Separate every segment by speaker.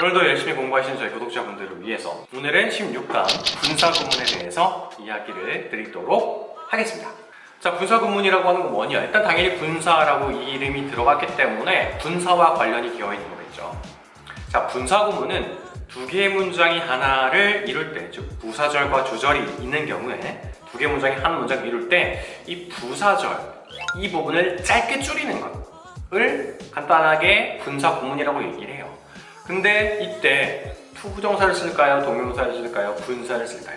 Speaker 1: 오늘도 열심히 공부하시는 저희 구독자분들을 위해서 오늘은 16강 분사구문에 대해서 이야기를 드리도록 하겠습니다. 자, 분사구문이라고 하는 건 뭐냐? 일단 당연히 분사라고 이 이름이 들어갔기 때문에 분사와 관련이 되어 있는 거겠죠. 자, 분사구문은 두 개의 문장이 하나를 이룰 때, 즉 부사절과 주절이 있는 경우에 두 개의 문장이 한 문장을 이룰 때 이 부사절, 이 부분을 짧게 줄이는 것을 간단하게 분사구문이라고 얘기를 해요. 근데 이때 투부정사를 쓸까요? 동명사를 쓸까요? 분사를 쓸까요?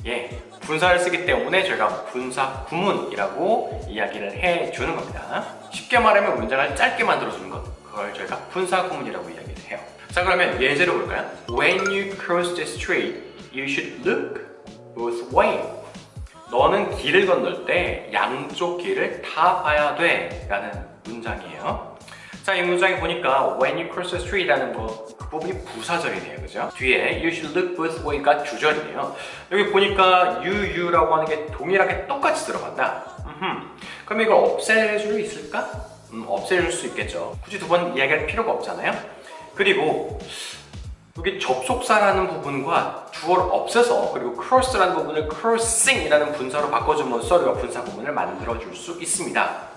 Speaker 1: 예, 분사를 쓰기 때문에 저희가 분사구문이라고 이야기를 해주는 겁니다. 쉽게 말하면 문장을 짧게 만들어주는 것, 그걸 저희가 분사구문이라고 이야기를 해요. 자, 그러면 예제로 볼까요? When you cross the street, you should look both way. 너는 길을 건널 때 양쪽 길을 다 봐야 돼 라는 문장이에요. 자, 이 문장에 보니까 when you cross the street 라는 그 부분이 부사절이네요. 그죠? 뒤에 you should look both way가 주절이네요. 여기 보니까 you라고 하는 게 동일하게 똑같이 들어간다. 그럼 이걸 없앨 수 있을까? 없앨 수 있겠죠. 굳이 두 번 이야기할 필요가 없잖아요. 그리고 여기 접속사라는 부분과 주어를 없애서 그리고 cross라는 부분을 crossing이라는 분사로 바꿔줌으로써 우리가 분사구문을 만들어줄 수 있습니다.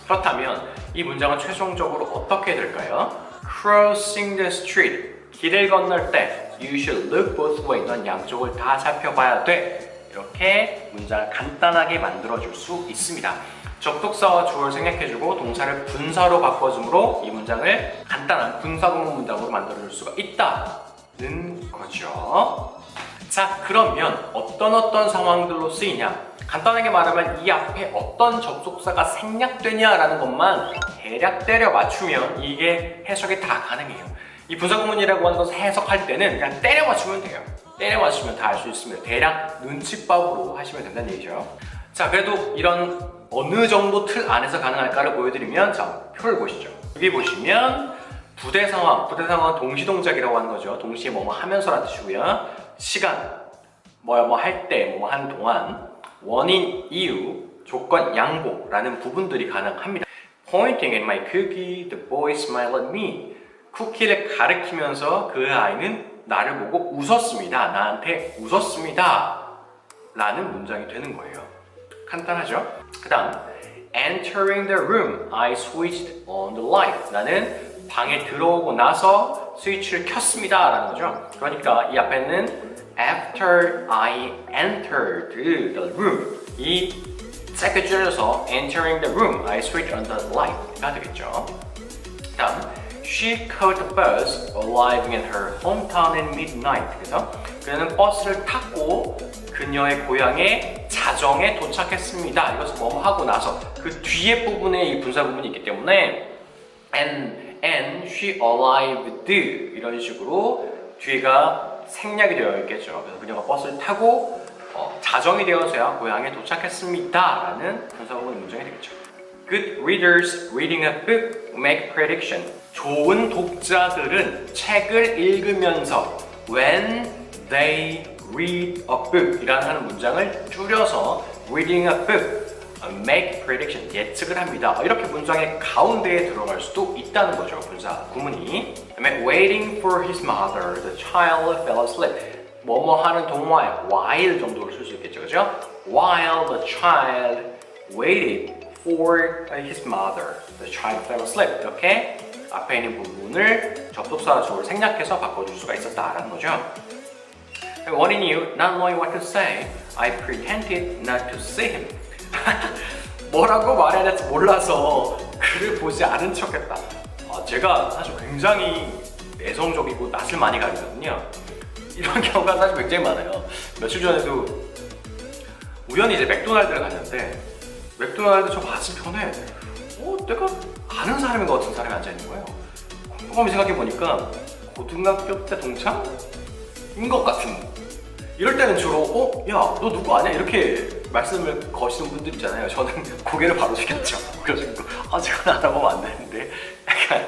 Speaker 1: 그렇다면 이 문장은 최종적으로 어떻게 될까요? Crossing the street, 길을 건널 때 You should look both way, 넌 양쪽을 다 살펴봐야 돼. 이렇게 문장을 간단하게 만들어줄 수 있습니다. 접속사와 주어를 생략해주고 동사를 분사로 바꿔줌으로 이 문장을 간단한 분사구문 문장으로 만들어줄 수가 있다는 거죠. 자, 그러면 어떤 상황들로 쓰이냐? 간단하게 말하면 이 앞에 어떤 접속사가 생략되냐라는 것만 대략 때려 맞추면 이게 해석이 다 가능해요. 이 분사구문이라고 하는 것을 해석할 때는 그냥 때려 맞추면 돼요. 때려 맞추면 다 알 수 있습니다. 대략 눈치밥으로 하시면 된다는 얘기죠. 자, 그래도 이런 어느 정도 틀 안에서 가능할까를 보여드리면, 자, 표를 보시죠. 여기 보시면 부대상황은 동시동작이라고 하는 거죠. 동시에 뭐뭐 하면서라는 뜻이고요. 시간, 뭐 할 때, 뭐 하는 동안, 원인, 이유, 조건, 양보라는 부분들이 가능합니다. Pointing at my cookie, the boy smiled at me. 쿠키를 가리키면서 그 아이는 나를 보고 웃었습니다. 나한테 웃었습니다. 라는 문장이 되는 거예요. 간단하죠? 그 다음 Entering the room, I switched on the light. 나는 방에 들어오고 나서 스위치를 켰습니다. 라는 거죠. 그러니까 이 앞에는 After I entered the room, 이 짧게 줄여서 Entering the room, I switched on the light가 되겠죠. 그 다음 She caught a bus arriving in her hometown at midnight. 그래서 그녀는 버스를 탔고 그녀의 고향에 자정에 도착했습니다. 이것을 뭐뭐 하고 나서 그 뒤에 부분에 이 분사 부분이 있기 때문에 and she arrived 이런 식으로 뒤가 생략이 되어 있겠죠. 그래서 그녀가 버스를 타고 자정이 되어서야 고향에 도착했습니다. 라는 분사 부분 문장이 되겠죠. Good readers reading a book make prediction. 좋은 독자들은 책을 읽으면서 when they read a book 이라는 하는 문장을 줄여서 reading a book, make prediction, 예측을 합니다. 이렇게 문장의 가운데에 들어갈 수도 있다는 거죠, 분사 구문이. 그다음에 waiting for his mother, the child fell asleep. 뭐뭐 하는 동안에 while 정도를 쓸 수 있겠죠, 그죠? While the child waited for his mother, the child fell asleep. 이렇게 앞에 있는 부분을 접속사와 주어를 생략해서 바꿔줄 수가 있었다라는 거죠. 원인 이유, not knowing what to say, I pretended not to see him. 뭐라고 말해야 될지 몰라서 그를 보지 않은 척했다. 제가 사실 굉장히 내성적이고 낯을 많이 가리거든요. 이런 경우가 사실 굉장히 많아요. 며칠 전에도 우연히 이제 맥도날드를 갔는데 맥도날드 저 맞은편에 내가 아는 사람인 것 같은 사람이 앉아있는 거예요. 곰곰이 생각해보니까 고등학교 때 동창인 것 같은. 이럴 때는 주로 야, 너 누구 아냐? 이렇게 말씀을 거시는 분들 있잖아요. 저는 고개를 바로 숙였죠. 그래서 제가 알아보면 안 되는데 약간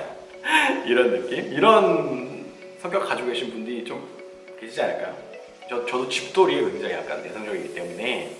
Speaker 1: 이런 느낌? 이런 성격 가지고 계신 분들이 좀 계시지 않을까요? 저도 집돌이에 굉장히 약간 내성적이기 때문에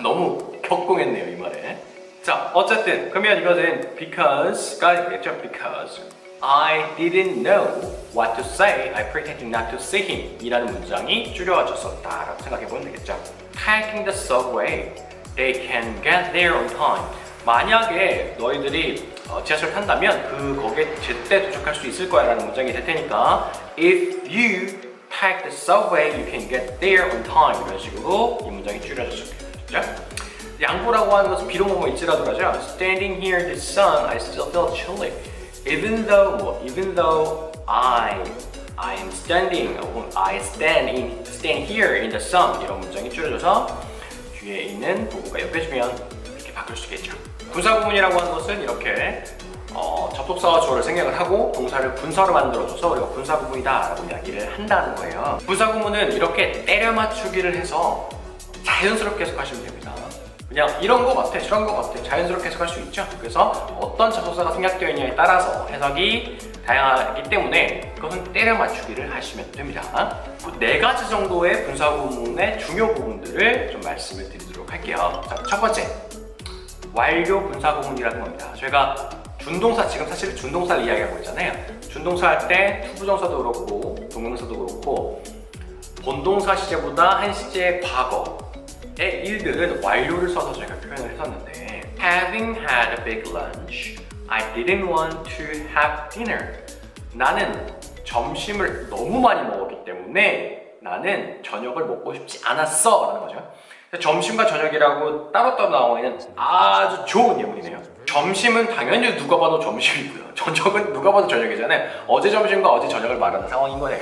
Speaker 1: 너무 격공했네요, 이 말에. 자, 어쨌든 그러면 이것은 because가 되겠죠. because I didn't know what to say. I pretended not to see him. 이라는 문장이 줄여졌었다라고 생각해보면 되겠죠. Taking the subway, they can get there on time. 만약에 너희들이 지하철 탄다면 거기에 제때 도착할 수 있을 거야 라는 문장이 될 테니까 If you take the subway, you can get there on time. 이런 식으로 이 문장이 줄여졌겠죠. 양보라고 하는 것은 비록 뭐뭐 있지라도 그러죠. Standing here in the sun, I still feel chilly. Even though I am standing, I stand here in the sun. 이런 문장이 줄여져서 뒤에 있는 부분과 옆에주면 이렇게 바꿀 수 있겠죠. 분사구문이라고 하는 것은 이렇게 접속사와 주어를 생략을 하고 동사를 분사로 만들어줘서 우리가 분사구문이다 라고 이야기를 한다는 거예요. 분사구문은 이렇게 때려 맞추기를 해서 자연스럽게 해석하시면 됩니다. 그냥 이런 거 같아, 저런 거 같아 자연스럽게 해석할 수 있죠. 그래서 어떤 접속사가 생략되어 있냐에 따라서 해석이 다양하기 때문에 그것은 때려 맞추기를 하시면 됩니다. 4가지 정도의 분사구문의 중요 부분들을 좀 말씀을 드리도록 할게요. 자, 첫 번째, 완료 분사구문이라는 겁니다. 저희가 준동사, 지금 사실 준동사를 이야기하고 있잖아요. 준동사 할 때 투부정사도 그렇고 동명사도 그렇고 본동사 시제보다 한 시제의 과거의 일들은 완료를 써서 저희가 표현을 했었는데 Having had a big lunch, I didn't want to have dinner. 나는 점심을 너무 많이 먹었기 때문에 나는 저녁을 먹고 싶지 않았어 라는 거죠. 점심과 저녁이라고 따로따로 나와 있는 아주 좋은 예문이네요. 점심은 당연히 누가 봐도 점심이고요. 저녁은 누가 봐도 저녁이잖아요. 어제 점심과 어제 저녁을 말하는 상황인 거네요.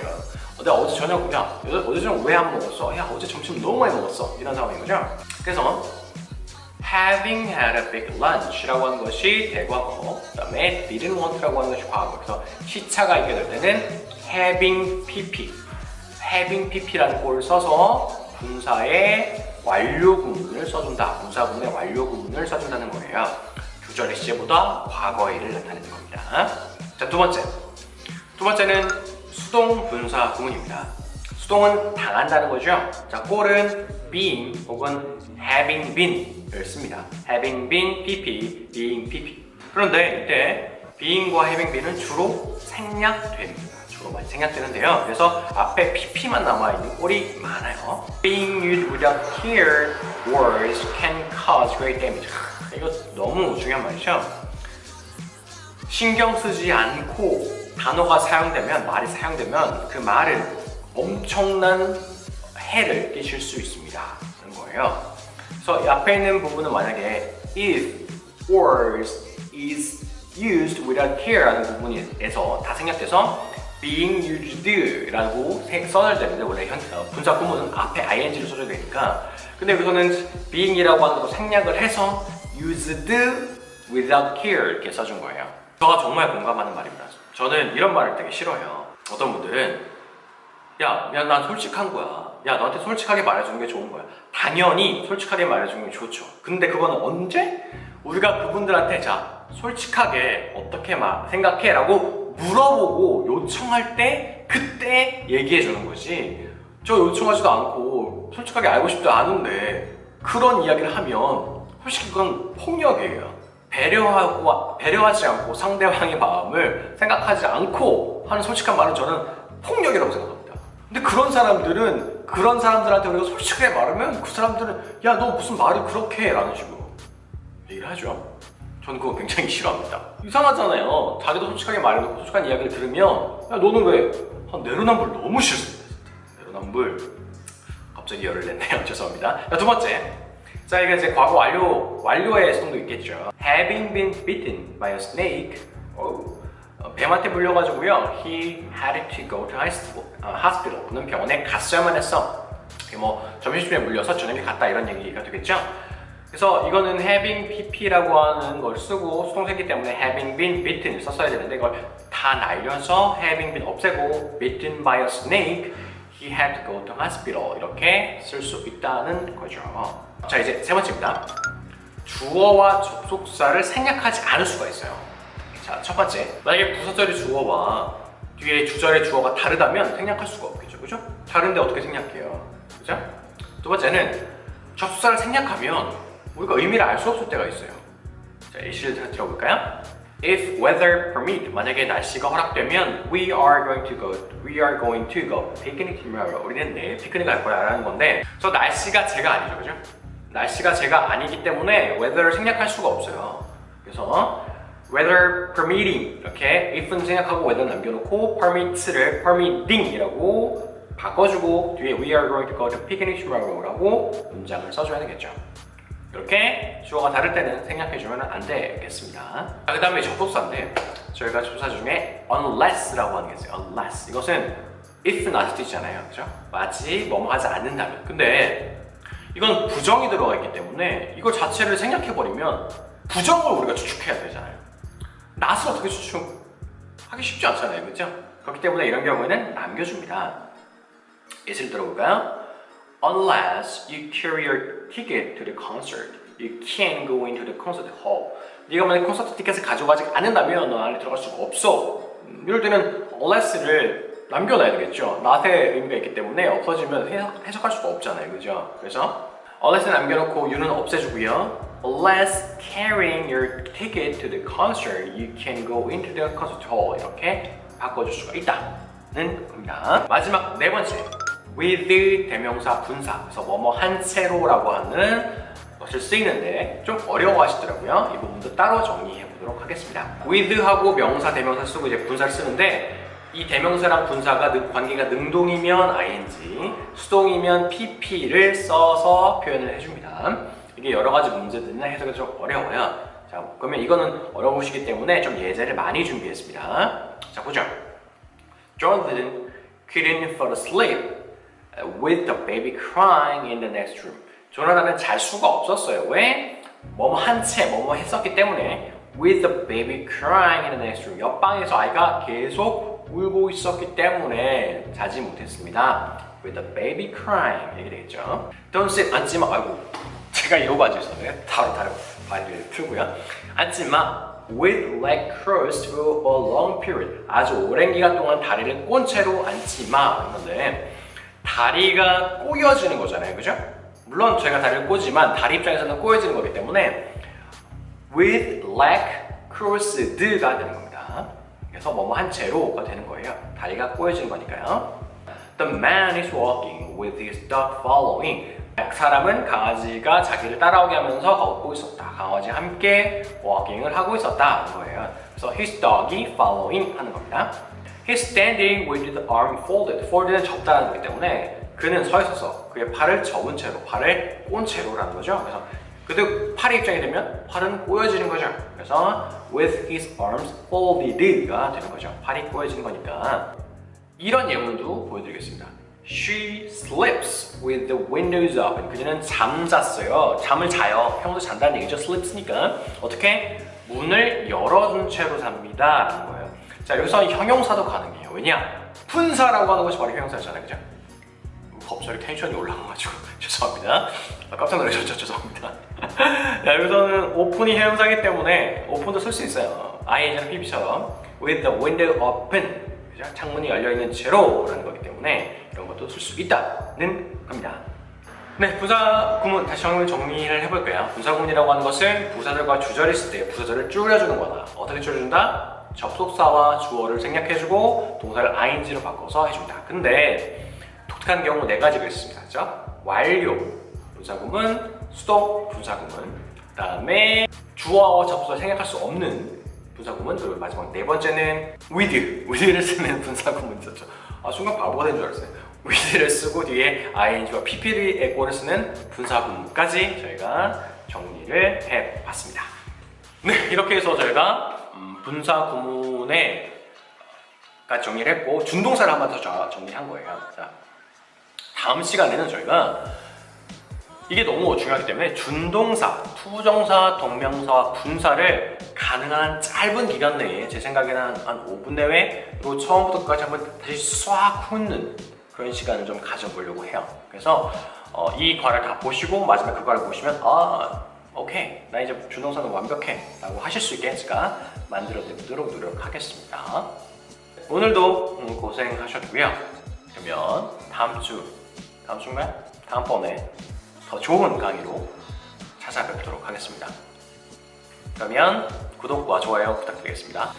Speaker 1: 어제 저녁, 야, 어제 저녁 왜 안 먹었어? 야, 어제 점심 너무 많이 먹었어. 이런 상황인 거죠. 그래서 having had a big lunch라고 하는 것이 대과거, 그 다음에 didn't want라고 하는 것이 과거. 그래서 시차가 있게 될 때는 having pp라는 꼴을 써서 분사의 완료 구문을 써준다. 분사구문의 완료 구문을 써준다는 거예요. 주절의 시제보다 과거의를 나타내는 겁니다. 자, 두 번째는 수동 분사 구문입니다. 수동은 당한다는 거죠. 자, 꼴은 being 혹은 having been을 씁니다. having been pp, being pp. 그런데 이때 being과 having been은 주로 생략됩니다. 주로 많이 생략되는데요. 그래서 앞에 pp만 남아있는 꼴이 많아요. Being used without care words can cause great damage. 이거 너무 중요한 말이죠. 신경 쓰지 않고 단어가 사용되면, 말이 사용되면 그 말은 엄청난 해를 끼칠 수 있습니다. 그런 거예요. 그래서 이 앞에 있는 부분은 만약에 if words is used without care 라는 부분에서 다 생략돼서 being used라고 써야 되는데 원래 분사 구문은 앞에 ing를 써줘야 되니까 근데 여기서는 being이라고 하는 것도 생략을 해서 used without care 이렇게 써준 거예요. 저가 정말 공감하는 말입니다. 저는 이런 말을 되게 싫어해요. 어떤 분들은 야, 난 솔직한 거야. 야, 너한테 솔직하게 말해주는 게 좋은 거야. 당연히 솔직하게 말해주는 게 좋죠. 근데 그거는 언제? 우리가 그분들한테 자, 솔직하게 어떻게 생각해? 라고 물어보고 요청할 때 그때 얘기해 주는 거지. 저 요청하지도 않고 솔직하게 알고 싶지도 않은데 그런 이야기를 하면 솔직히 그건 폭력이에요. 배려하지 않고 상대방의 마음을 생각하지 않고 하는 솔직한 말은 저는 폭력이라고 생각합니다. 근데 그런 사람들한테 우리가 솔직하게 말하면 그 사람들은 야, 너 무슨 말이 그렇게 해? 라는 식으로 얘기를 하죠. 저는 그거 굉장히 싫어합니다. 이상하잖아요. 자기도 솔직하게 말해놓고 솔직한 이야기를 들으면 야, 너는 왜? 내로남불 너무 싫습니다. 내로남불 갑자기 열을 냈네요. 죄송합니다. 자, 두 번째. 자, 이게 이제 과거 완료의 수동도 있겠죠. Having been bitten by a snake. 뱀한테 물려가지고요. He had to go to hospital. 그는 병원에 갔어야만 했어. 뭐 점심시간에 물려서 저녁에 갔다 이런 얘기가 되겠죠. 그래서 이거는 having pp라고 하는 걸 쓰고 수동태이기 때문에 having been bitten을 썼어야 되는데 이걸 다 날려서 having been 없애고 bitten by a snake. He had to go to hospital. 이렇게 쓸 수 있다는 거죠. 자, 이제 세 번째입니다. 주어와 접속사를 생략하지 않을 수가 있어요. 자, 첫 번째. 만약에 부사절의 주어와 뒤에 주절의 주어가 다르다면 생략할 수가 없겠죠. 그죠? 다른데 어떻게 생략해요? 그죠? 두 번째는 접속사를 생략하면 우리가 의미를 알 수 없을 때가 있어요. 자, 예시를 들어볼까요? If weather permit, 만약에 날씨가 허락되면 we are going to go picnic tomorrow. 우리는 내일 피크닉 갈 거야 라는 건데, 저 날씨가 제가 아니죠, 그죠? 날씨가 제가 아니기 때문에 weather를 생략할 수가 없어요. 그래서 weather permitting 이렇게 if는 생략하고 weather 남겨놓고 permits를 permitting이라고 바꿔주고 뒤에 we are going to go to picnic tomorrow라고 문장을 써줘야 되겠죠. 이렇게 주어가 다를 때는 생략해주면 안 되겠습니다. 그 다음에 접속사인데 저희가 접속사 중에 unless라고 하는 게 있어요. unless 이것은 if 나올 수도 있잖아요, 그렇죠? 마치 뭐뭐 하지 않는다면. 근데 이건 부정이 들어가 있기 때문에 이거 자체를 생략해버리면 부정을 우리가 추측해야 되잖아요. not을 어떻게 추측하기 쉽지 않잖아요, 그렇죠? 그렇기 때문에 이런 경우에는 남겨줍니다. 예시를 들어볼까요? Unless you carry your ticket to the concert, you can't go into the concert hall. 네가 만약 콘서트 티켓을 가져가지 않는다면 너 안에 들어갈 수가 없어. 이럴 때는 unless를 남겨놔야 되겠죠. not의 의미가 있기 때문에 없어지면 해석할 수가 없잖아요, 그죠? 그래서 unless를 남겨놓고 you는 없애주고요. Unless carrying your ticket to the concert, you can go into the concert hall. 이렇게 바꿔줄 수가 있다는 겁니다. 마지막 네 번째. with 대명사 분사, 그래서 뭐뭐 한 채로라고 하는 것을 쓰이는데 좀 어려워하시더라고요. 이 부분도 따로 정리해 보도록 하겠습니다. with하고 명사, 대명사 쓰고 이제 분사를 쓰는데 이 대명사랑 분사가 관계가 능동이면 ing, 수동이면 pp를 써서 표현을 해줍니다. 이게 여러 가지 문제들이나 해석이 좀 어려워요. 자, 그러면 이거는 어려우시기 때문에 좀 예제를 많이 준비했습니다. 자, 보죠. Jonathan couldn't fall asleep with the baby crying in the next room. 조나단은 잘 수가 없었어요. 왜? 뭐뭐 한 채, 뭐뭐 했었기 때문에 with the baby crying in the next room. 옆방에서 아이가 계속 울고 있었기 때문에 자지 못했습니다. with the baby crying. 이렇게 되겠죠. Don't sit, 앉지 마. 아이고, 제가 이러고 앉아있었네요. 다른 발을 풀고요. 앉지 마. with leg crossed for a long period. 아주 오랜 기간 동안 다리를 꼰 채로 앉지 마. 이건데 다리가 꼬여지는 거잖아요, 그죠? 물론 저희가 다리를 꼬지만 다리 입장에서는 꼬여지는 거기 때문에 with leg crossed가 되는 겁니다. 그래서 뭐뭐 한 채로가 되는 거예요. 다리가 꼬여지는 거니까요. The man is walking with his dog following. 사람은 강아지가 자기를 따라오게 하면서 걷고 있었다. 강아지와 함께 walking을 하고 있었다 하는 거예요. 그래서 his dog이 following 하는 겁니다. He's standing with the arm folded. Folded는 접다라는 거기 때문에 그는 서 있어서 그의 팔을 접은 채로, 팔을 꼰 채로라는 거죠. 그래서 그때 팔의 입장이 되면 팔은 꼬여지는 거죠. 그래서 with his arms folded가 되는 거죠. 팔이 꼬여지는 거니까. 이런 예문도 보여드리겠습니다. She sleeps with the windows open. 그녀는 잠잤어요. 잠을 자요. 평소 잔다는 얘기죠. sleeps니까. 어떻게? 문을 열어둔 채로 잡니다 라는 거예요. 자, 여기서 형용사도 가능해요. 왜냐? 분사라고 하는 것이 바로 형용사잖아요, 그죠? 갑자기 텐션이 올라가가지고 죄송합니다. 깜짝 놀라셨죠? 죄송합니다. 자, 여기서는 오픈이 형용사이기 때문에 오픈도 쓸 수 있어요. ing는 pp처럼 with the window open, 그죠? 창문이 열려있는 채로 라는 거기 때문에 이런 것도 쓸 수 있다는 겁니다. 네, 부사 구문 다시 정리를 해볼게요. 부사 구문이라고 하는 것은 부사절과 주절이 있을 때 부사절을 줄여주는 거다. 어떻게 줄여준다? 접속사와 주어를 생략해주고 동사를 ing로 바꿔서 해준다. 근데 독특한 경우 네 가지가 있습니다. 그렇죠? 완료 분사구문, 수동 분사구문, 그 다음에 주어와 접속사를 생략할 수 없는 분사구문, 그리고 마지막 네 번째는 with를 쓰는 분사구문이 있었죠. 아, 순간 바보가 된 줄 알았어요. with를 쓰고 뒤에 ing와 pp의 꼴을 쓰는 분사구문까지 저희가 정리를 해봤습니다. 네, 이렇게 해서 저희가 분사 구문에 정리를 했고 준동사를 한 번 더 정리한 거예요. 자, 다음 시간에는 저희가 이게 너무 중요하기 때문에 준동사, 투정사, 동명사와 분사를 가능한 짧은 기간 내에 제 생각에는 한 5분 내외로 처음부터 끝까지 한번 다시 싹 훑는 그런 시간을 좀 가져보려고 해요. 그래서 이 과를 다 보시고 마지막에 그 과를 보시면 오케이, 나 이제 준동사는 완벽해 라고 하실 수 있게 제가 만들어드리도록 노력하겠습니다. 오늘도 고생하셨고요. 그러면 다음번에 더 좋은 강의로 찾아뵙도록 하겠습니다. 그러면 구독과 좋아요 부탁드리겠습니다.